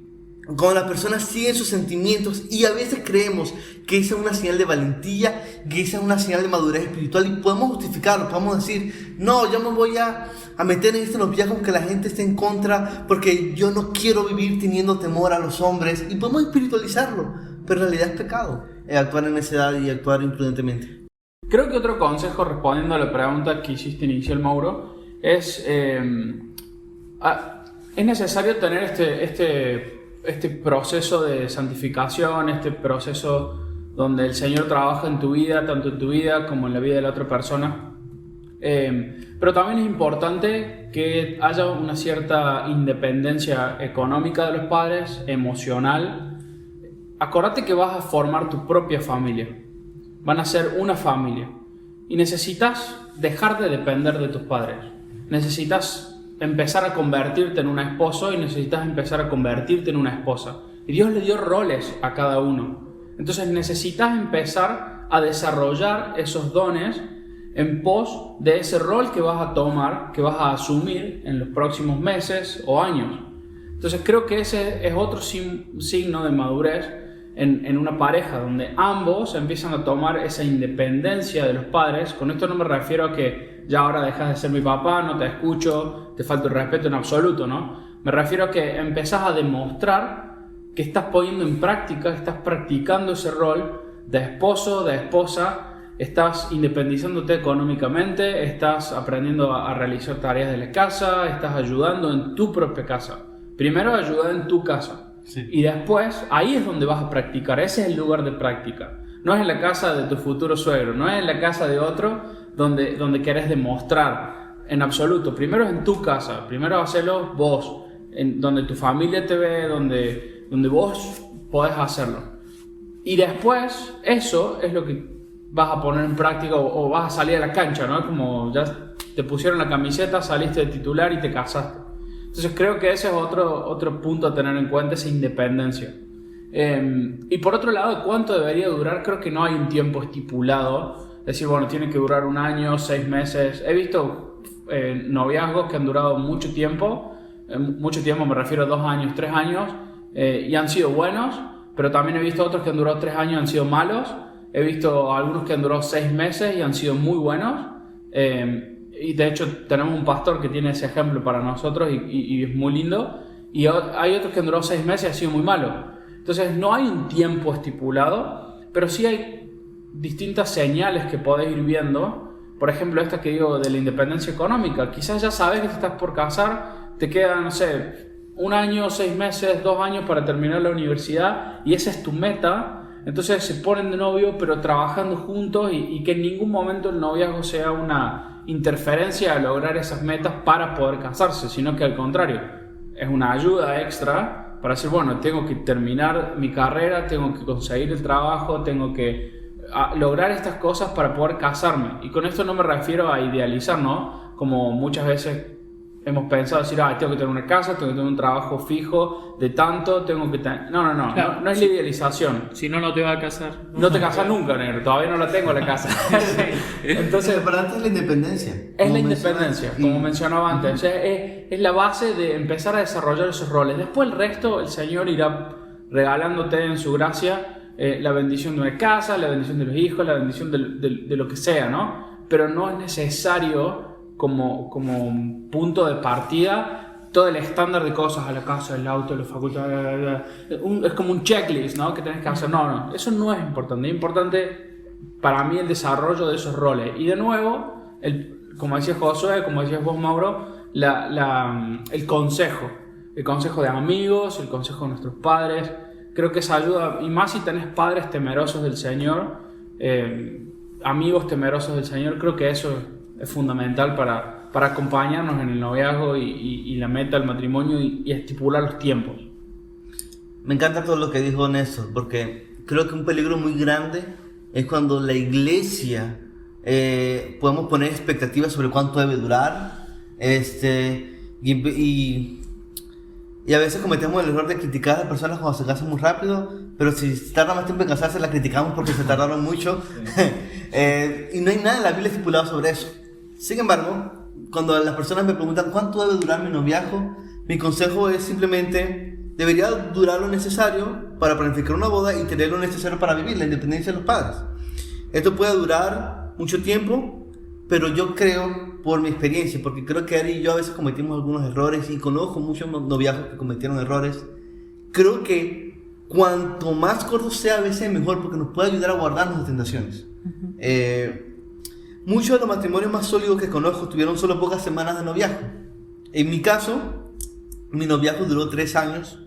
cuando las personas siguen sus sentimientos, y a veces creemos que esa es una señal de valentía, que esa es una señal de madurez espiritual, y podemos justificarlo, podemos decir, no, yo me voy a meter en esto en los viajes aunque la gente esté en contra, porque yo no quiero vivir teniendo temor a los hombres, y podemos espiritualizarlo, pero en realidad es pecado actuar en necedad y actuar imprudentemente. Creo que otro consejo, respondiendo a la pregunta que hiciste inicial, Mauro, es necesario tener este proceso de santificación, este proceso donde el Señor trabaja en tu vida, tanto en tu vida como en la vida de la otra persona. Pero también es importante que haya una cierta independencia económica de los padres, emocional. Acordate que vas a formar tu propia familia, van a ser una familia, y necesitas dejar de depender de tus padres, necesitas empezar a convertirte en un esposo y necesitas empezar a convertirte en una esposa, y Dios le dio roles a cada uno. Entonces necesitas empezar a desarrollar esos dones en pos de ese rol que vas a tomar, que vas a asumir en los próximos meses o años. Entonces creo que ese es otro signo de madurez en una pareja, donde ambos empiezan a tomar esa independencia de los padres. Con esto no me refiero a que ya ahora dejas de ser mi papá, no te escucho, te falta el respeto en absoluto, ¿no? Me refiero a que empezás a demostrar que estás poniendo en práctica, estás practicando ese rol de esposo, de esposa, estás independizándote económicamente, estás aprendiendo a realizar tareas de la casa, estás ayudando en tu propia casa. Primero ayuda en tu casa. Sí. Y después, ahí es donde vas a practicar, ese es el lugar de práctica. No es en la casa de tu futuro suegro, no es en la casa de otro donde querés demostrar en absoluto. Primero es en tu casa, primero hacelo vos, donde tu familia te ve, donde vos podés hacerlo. Y después, eso es lo que vas a poner en práctica o vas a salir a la cancha, ¿no? Como ya te pusieron la camiseta, saliste de titular y te casaste. Entonces creo que ese es otro punto a tener en cuenta, esa independencia. Y por otro lado, ¿cuánto debería durar? Creo que no hay un tiempo estipulado. Es decir, bueno, tiene que durar 1 año, 6 meses. He visto noviazgos que han durado mucho tiempo me refiero a 2 años, 3 años, y han sido buenos, pero también he visto otros que han durado 3 años y han sido malos. He visto algunos que han durado 6 meses y han sido muy buenos. Y de hecho tenemos un pastor que tiene ese ejemplo para nosotros y es muy lindo. Y hay otros que han durado 6 meses y han sido muy malos. Entonces no hay un tiempo estipulado, pero sí hay distintas señales que podés ir viendo. Por ejemplo, esta que digo de la independencia económica. Quizás ya sabes que te estás por casar, te quedan, no sé, 1 año, 6 meses, 2 años para terminar la universidad y esa es tu meta. Entonces se ponen de novio pero trabajando juntos y que en ningún momento el noviazgo sea una interferencia a lograr esas metas para poder casarse, sino que al contrario, es una ayuda extra para decir, bueno, tengo que terminar mi carrera, tengo que conseguir el trabajo, tengo que lograr estas cosas para poder casarme. Y con esto no me refiero a idealizar, ¿no? Como muchas veces hemos pensado decir, tengo que tener una casa, tengo que tener un trabajo fijo de tanto, tengo que tener... No, Claro, no es la idealización. Si no, no te va a casar. No te casas nunca, negro. Todavía no la tengo la casa. Entonces, Lo importante es la independencia. es la independencia, como mencionaba antes. O sea, es la base de empezar a desarrollar esos roles. Después el resto, el Señor irá regalándote en su gracia la bendición de una casa, la bendición de los hijos, la bendición de lo que sea, ¿no? Pero no es necesario como punto de partida todo el estándar de cosas, a la casa, el auto, la facultad, es como un checklist, ¿no? Que tenés que hacer. No, eso no es importante. Es importante para mí el desarrollo de esos roles. Y de nuevo, como decía Josué, como decías vos, Mauro, el consejo de amigos, el consejo de nuestros padres. Creo que esa ayuda, y más si tenés padres temerosos del Señor, amigos temerosos del Señor, creo que eso es fundamental para acompañarnos en el noviazgo y la meta del matrimonio y estipular los tiempos. Me encanta todo lo que dijo Néstor, porque creo que un peligro muy grande es cuando la iglesia podemos poner expectativas sobre cuánto debe durar, y a veces cometemos el error de criticar a las personas cuando se casan muy rápido, pero si tarda más tiempo en casarse, la criticamos porque se tardaron mucho. Y no hay nada en la Biblia estipulado sobre eso. Sin embargo, cuando las personas me preguntan cuánto debe durar mi noviazgo, mi consejo es simplemente: debería durar lo necesario para planificar una boda y tener lo necesario para vivir, la independencia de los padres. Esto puede durar mucho tiempo, pero yo creo, por mi experiencia, porque creo que Ari y yo a veces cometimos algunos errores y conozco muchos noviazgos que cometieron errores, creo que cuanto más corto sea a veces mejor, porque nos puede ayudar a guardarnos de tentaciones. Muchos de los matrimonios más sólidos que conozco tuvieron solo pocas semanas de noviazgo. En mi caso, mi noviazgo duró 3 años.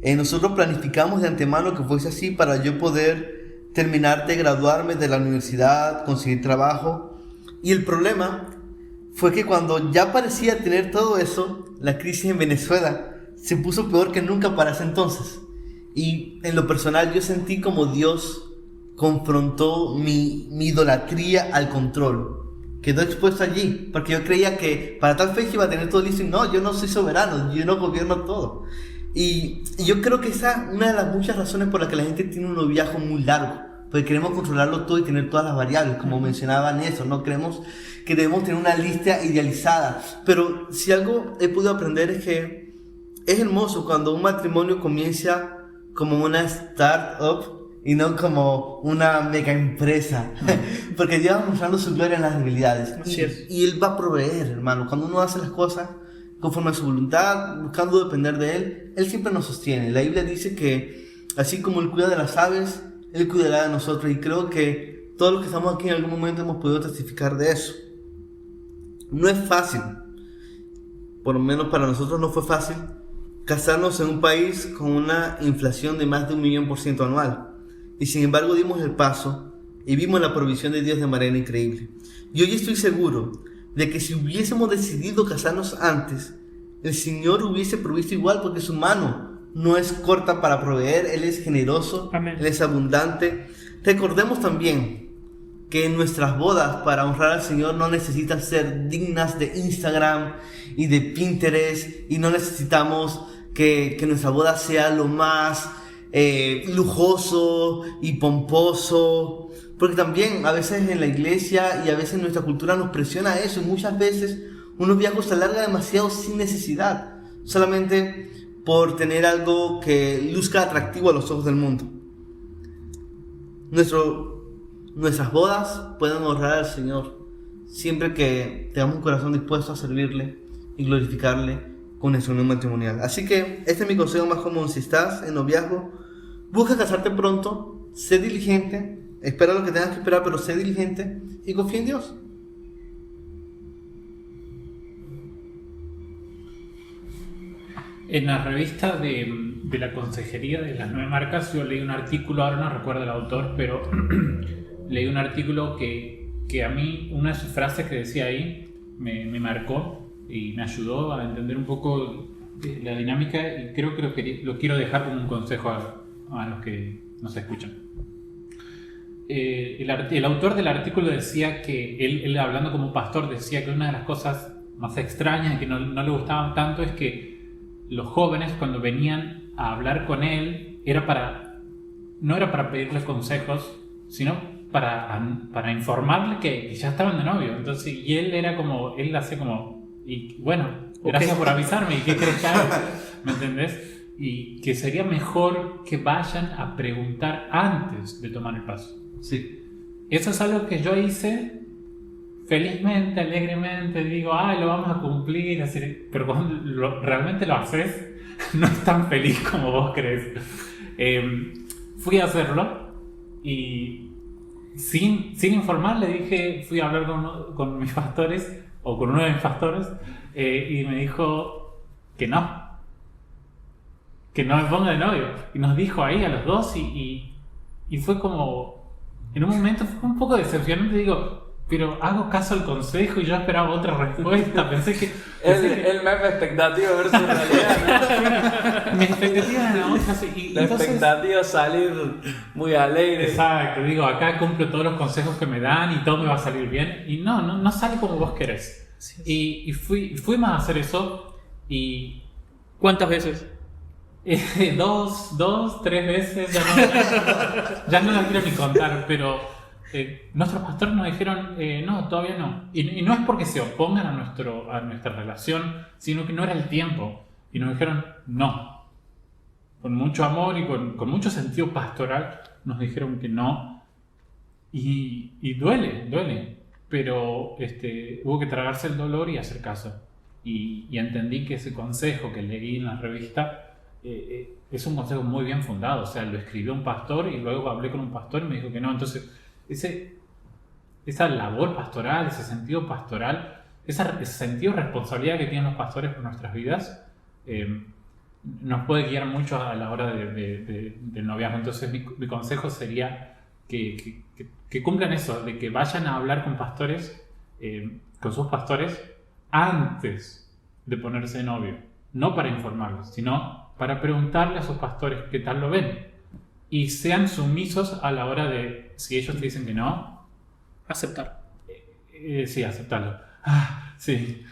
Nosotros planificamos de antemano que fuese así para yo poder terminar de graduarme de la universidad, conseguir trabajo. Y el problema fue que cuando ya parecía tener todo eso, la crisis en Venezuela se puso peor que nunca para ese entonces. Y en lo personal yo sentí como Dios confrontó mi idolatría al control. Quedó expuesto allí, porque yo creía que para tal fecha iba a tener todo listo y no, yo no soy soberano, yo no gobierno todo. Y yo creo que esa es una de las muchas razones por las que la gente tiene un noviazgo muy largo, porque queremos controlarlo todo y tener todas las variables, como mencionaba Néstor, ¿no? Creemos que debemos tener una lista idealizada. Pero si algo he podido aprender es que es hermoso cuando un matrimonio comienza como una startup y no como una mega empresa, porque Dios va mostrando su gloria en las debilidades. Y Él va a proveer, hermano. Cuando uno hace las cosas conforme a su voluntad, buscando depender de Él, Él siempre nos sostiene. La Biblia dice que así como Él cuida de las aves, Él cuidará de nosotros. Y creo que todos los que estamos aquí en algún momento hemos podido testificar de eso. No es fácil, por lo menos para nosotros no fue fácil, casarnos en un país con una inflación de más de 1.000.000% anual. Y sin embargo dimos el paso y vimos la provisión de Dios de manera increíble. Y hoy estoy seguro de que si hubiésemos decidido casarnos antes, el Señor hubiese provisto igual, porque su mano no es corta para proveer. Él es generoso. Amén. Él es abundante. Recordemos también que en nuestras bodas, para honrar al Señor, no necesitan ser dignas de Instagram y de Pinterest, y no necesitamos que nuestra boda sea lo más lujoso y pomposo, porque también a veces en la iglesia y a veces en nuestra cultura nos presiona eso, y muchas veces un noviazgo se alarga demasiado sin necesidad, solamente por tener algo que luzca atractivo a los ojos del mundo. Nuestras bodas pueden honrar al Señor siempre que tengamos un corazón dispuesto a servirle y glorificarle con nuestra unión matrimonial. Así que este es mi consejo más común: si estás en noviazgo, busca casarte pronto, sé diligente, espera lo que tengas que esperar, pero sé diligente y confía en Dios. En la revista de la consejería de las 9 marcas, yo leí un artículo, ahora no recuerdo el autor, pero leí un artículo que a mí, una de sus frases que decía ahí, me marcó y me ayudó a entender un poco la dinámica, y creo que lo quiero dejar como un consejo a los que nos escuchan. El autor del artículo decía que, él hablando como pastor, decía que una de las cosas más extrañas y que no le gustaban tanto es que los jóvenes, cuando venían a hablar con él, no era para pedirle consejos, sino para informarle que ya estaban de novio. Entonces, y él hacía como, y bueno, gracias por avisarme, ¿y qué crees que hago? ¿Me entendés? Y que sería mejor que vayan a preguntar antes de tomar el paso. Sí. Eso es algo que yo hice felizmente, alegremente, digo, lo vamos a cumplir, así, pero cuando realmente lo haces, no es tan feliz como vos crees. Fui a hacerlo y sin informar le dije, fui a hablar con mis pastores, o con uno de mis pastores, y me dijo que no me ponga de novio. Y nos dijo ahí a los dos, y fue como, en un momento fue un poco decepcionante, digo, pero hago caso al consejo y yo esperaba otra respuesta. Pensé que El meme expectativa versus realidad, ¿no? mi expectativa era otra. La expectativa es salir muy alegre. Exacto, digo, acá cumplo todos los consejos que me dan y todo me va a salir bien. Y no sale como vos querés. Sí. Y fuimos a hacer eso. Y ¿cuántas veces? 2, 3 veces. Ya no la quiero ni contar, pero nuestros pastores nos dijeron no, todavía no, y no es porque se opongan a nuestra relación, sino que no era el tiempo, y nos dijeron no, con mucho amor y con mucho sentido pastoral nos dijeron que no, y duele, pero hubo que tragarse el dolor y hacer caso, y entendí que ese consejo que leí en la revista es un consejo muy bien fundado. O sea, lo escribió un pastor y luego hablé con un pastor y me dijo que no. Entonces esa labor pastoral, ese sentido pastoral, ese sentido de responsabilidad que tienen los pastores por nuestras vidas, nos puede guiar mucho a la hora del noviazgo. Entonces mi consejo sería que cumplan eso, de que vayan a hablar con pastores, con sus pastores, antes de ponerse de novio. No para informarlos, sino para preguntarle a sus pastores qué tal lo ven. Y sean sumisos a la hora de, si ellos te dicen que no, aceptar. Sí, aceptarlo. Sí.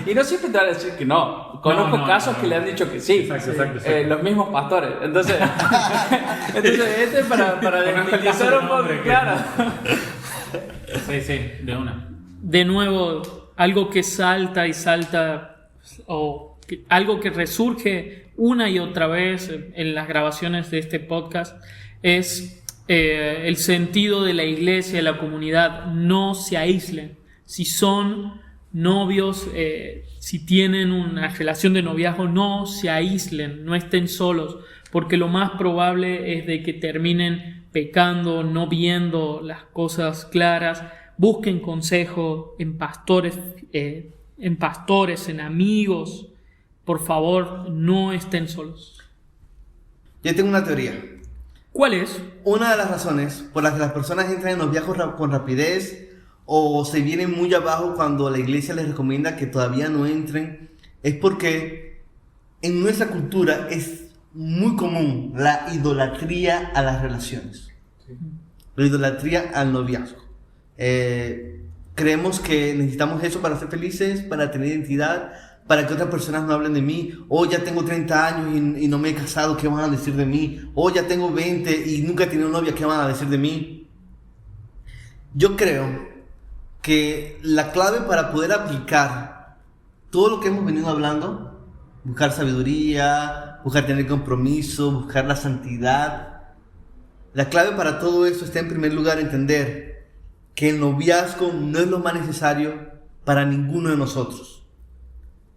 Y no siempre te van a decir que no. Conozco casos que le han dicho que sí. Exacto. Los mismos pastores. Entonces este es para desmitificar un poco, claro. Sí, de una. De nuevo, algo que salta y salta, o algo que resurge una y otra vez en las grabaciones de este podcast, es el sentido de la iglesia, de la comunidad. No se aíslen. Si son novios, si tienen una relación de noviazgo, no se aíslen, no estén solos, porque lo más probable es de que terminen pecando, no viendo las cosas claras. Busquen consejo en pastores, en amigos. Por favor, no estén solos. Yo tengo una teoría. ¿Cuál es? Una de las razones por las que las personas entran en noviazgos con rapidez o se vienen muy abajo cuando la iglesia les recomienda que todavía no entren es porque en nuestra cultura es muy común la idolatría a las relaciones. Sí. La idolatría al noviazgo. Creemos que necesitamos eso para ser felices, para tener identidad, para que otras personas no hablen de mí. O ya tengo 30 años y no me he casado, ¿qué van a decir de mí? O ya tengo 20 y nunca he tenido novia, ¿qué van a decir de mí? Yo creo que la clave para poder aplicar todo lo que hemos venido hablando, buscar sabiduría, buscar tener compromiso, buscar la santidad, la clave para todo esto está en primer lugar entender que el noviazgo no es lo más necesario para ninguno de nosotros.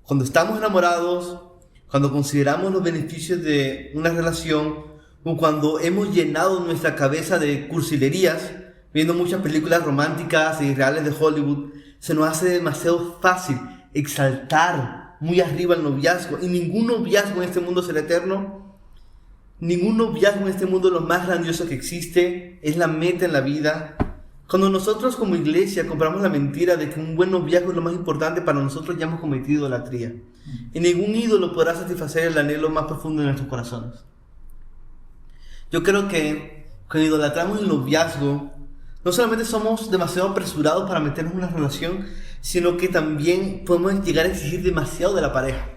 Cuando estamos enamorados, cuando consideramos los beneficios de una relación, o cuando hemos llenado nuestra cabeza de cursilerías, viendo muchas películas románticas y reales de Hollywood, se nos hace demasiado fácil exaltar muy arriba el noviazgo. Y ningún noviazgo en este mundo será eterno. Ningún noviazgo en este mundo es lo más grandioso que existe. Es la meta en la vida. Cuando nosotros como iglesia compramos la mentira de que un buen noviazgo es lo más importante para nosotros, ya hemos cometido idolatría. Y ningún ídolo podrá satisfacer el anhelo más profundo de nuestros corazones. Yo creo que cuando idolatramos el noviazgo, no solamente somos demasiado apresurados para meternos en una relación, sino que también podemos llegar a exigir demasiado de la pareja.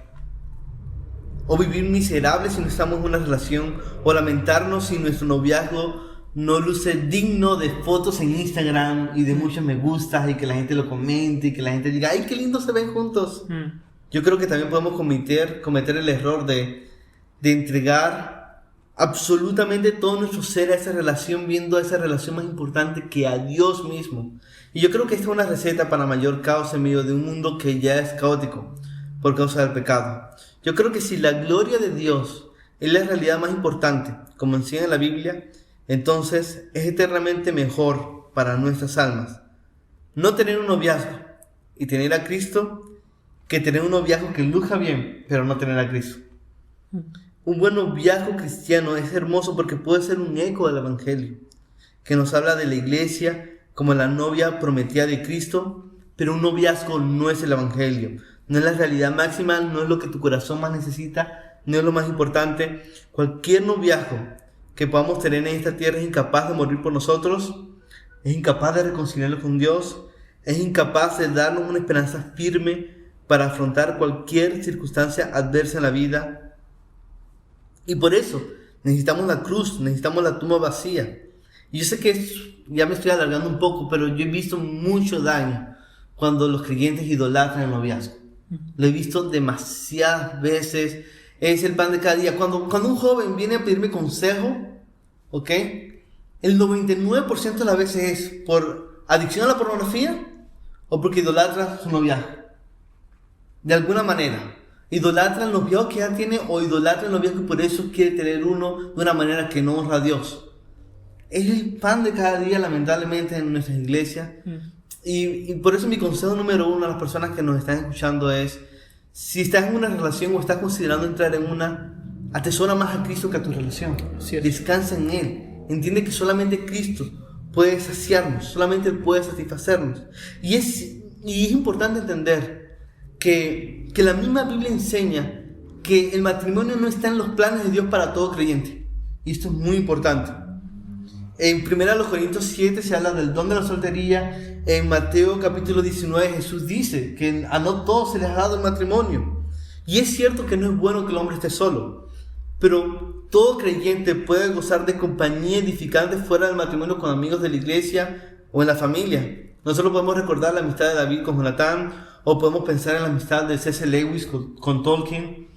O vivir miserables si no estamos en una relación, o lamentarnos si nuestro noviazgo no luce digno de fotos en Instagram y de muchos me gustas y que la gente lo comente y que la gente diga, ¡ay, qué lindo se ven juntos! Yo creo que también podemos cometer el error de entregar absolutamente todo nuestro ser a esa relación, viendo a esa relación más importante que a Dios mismo. Y yo creo que esta es una receta para mayor caos en medio de un mundo que ya es caótico por causa del pecado. Yo creo que si la gloria de Dios es la realidad más importante, como enseña la Biblia, entonces es eternamente mejor para nuestras almas no tener un noviazgo y tener a Cristo que tener un noviazgo que luzca bien, pero no tener a Cristo. Un buen noviazgo cristiano es hermoso porque puede ser un eco del Evangelio, que nos habla de la iglesia como la novia prometida de Cristo, pero un noviazgo no es el Evangelio, no es la realidad máxima, no es lo que tu corazón más necesita, no es lo más importante. Cualquier noviazgo que podamos tener en esta tierra es incapaz de morir por nosotros, es incapaz de reconciliarnos con Dios, es incapaz de darnos una esperanza firme para afrontar cualquier circunstancia adversa en la vida. Y por eso necesitamos la cruz, necesitamos la tumba vacía. Y yo sé que ya me estoy alargando un poco, pero yo he visto mucho daño cuando los creyentes idolatran el noviazgo. Lo he visto demasiadas veces. Es el pan de cada día. Cuando un joven viene a pedirme consejo, ¿ok? El 99% de las veces es por adicción a la pornografía o porque idolatra su noviazgo. De alguna manera. Idolatra el noviazgo que ya tiene o idolatra el noviazgo y por eso quiere tener uno de una manera que no honra a Dios. Es el pan de cada día, lamentablemente, en nuestras iglesias. Y por eso mi consejo número uno a las personas que nos están escuchando es: si estás en una relación o estás considerando entrar en una, atesora más a Cristo que a tu relación. Descansa en Él. Entiende que solamente Cristo puede saciarnos, solamente Él puede satisfacernos. Y es importante entender que la misma Biblia enseña que el matrimonio no está en los planes de Dios para todo creyente. Y esto es muy importante. En 1 Corintios 7 se habla del don de la soltería. En Mateo capítulo 19 Jesús dice que a no todos se les ha dado el matrimonio. Y es cierto que no es bueno que el hombre esté solo, pero todo creyente puede gozar de compañía edificante fuera del matrimonio con amigos de la iglesia o en la familia. Nosotros podemos recordar la amistad de David con Jonatán, o podemos pensar en la amistad de C.S. Lewis con Tolkien,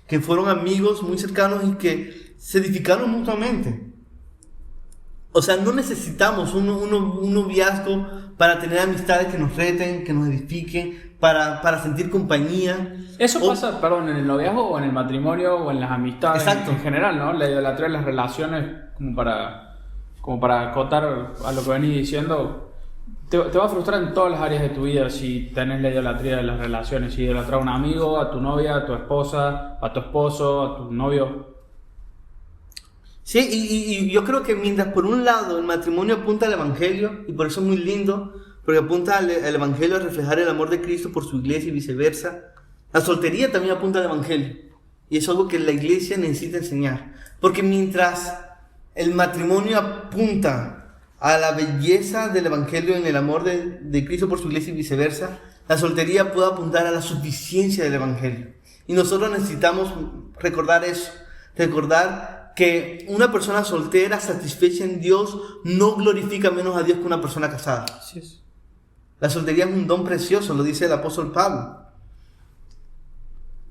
que fueron amigos muy cercanos y que se edificaron mutuamente. O sea, no necesitamos un noviazgo para tener amistades que nos reten, que nos edifiquen, para sentir compañía. Eso pasa, perdón, en el noviazgo o en el matrimonio o en las amistades. Exacto. En general, ¿no? La idolatría de las relaciones, como para acotar a lo que venís diciendo, te va a frustrar en todas las áreas de tu vida si tenés la idolatría de las relaciones. Si idolatrar a un amigo, a tu novia, a tu esposa, a tu esposo, a tu novio. Sí, y yo creo que mientras por un lado el matrimonio apunta al Evangelio, y por eso es muy lindo, porque apunta al Evangelio a reflejar el amor de Cristo por su iglesia y viceversa, la soltería también apunta al Evangelio. Y es algo que la iglesia necesita enseñar. Porque mientras el matrimonio apunta a la belleza del Evangelio en el amor de Cristo por su iglesia y viceversa, La soltería puede apuntar a la suficiencia del Evangelio. Y nosotros necesitamos recordar eso. Recordar que una persona soltera satisfecha en Dios no glorifica menos a Dios que una persona casada. Así es. La soltería es un don precioso, lo dice el apóstol Pablo.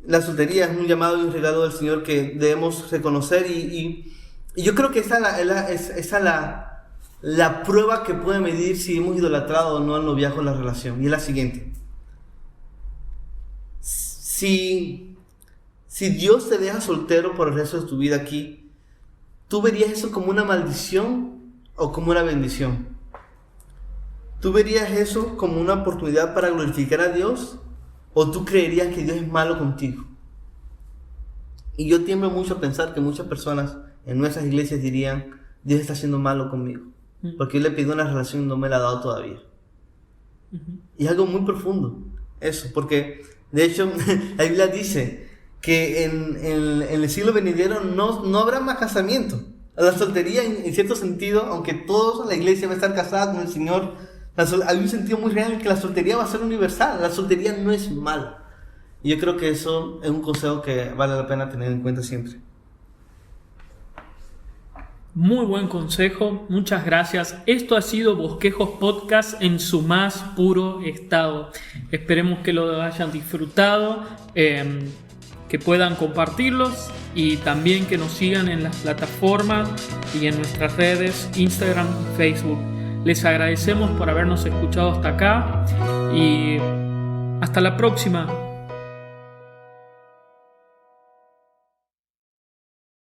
La soltería es un llamado y un regalo del Señor que debemos reconocer y yo creo que esa es la prueba que puede medir si hemos idolatrado o no el noviazgo en la relación. Y es la siguiente. Si Dios te deja soltero por el resto de tu vida aquí, ¿tú verías eso como una maldición o como una bendición? ¿Tú verías eso como una oportunidad para glorificar a Dios? ¿O tú creerías que Dios es malo contigo? Y yo tiemblo mucho a pensar que muchas personas en nuestras iglesias dirían: Dios está siendo malo conmigo, porque yo le pedí una relación y no me la ha dado todavía. Y es algo muy profundo eso, porque de hecho la Biblia dice que en el siglo venidero no habrá más casamiento. La soltería en cierto sentido, aunque todos la iglesia va a estar casada con el Señor, hay un sentido muy real en que la soltería va a ser universal. La soltería no es mala. Y yo creo que eso es un consejo que vale la pena tener en cuenta siempre. Muy buen consejo, muchas gracias. Esto ha sido Bosquejos Podcast en su más puro estado. Esperemos que lo hayan disfrutado, que puedan compartirlos y también que nos sigan en las plataformas y en nuestras redes Instagram y Facebook. Les agradecemos por habernos escuchado hasta acá y hasta la próxima.